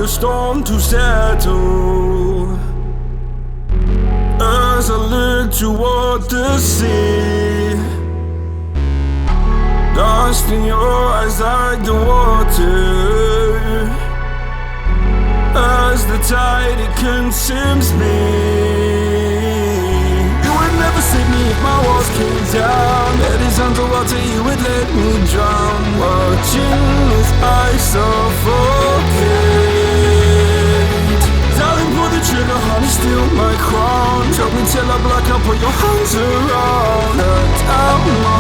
a storm to settle. As I look toward the sea, dust in your eyes like the water. As the tide, it consumes me. You would never save me if my walls came down. Head is underwater, you would let me drown. Watching as I suffocate. Darling, pull the trigger, honey, steal my crown. Choke me till I black out, put your hands around. Cut out my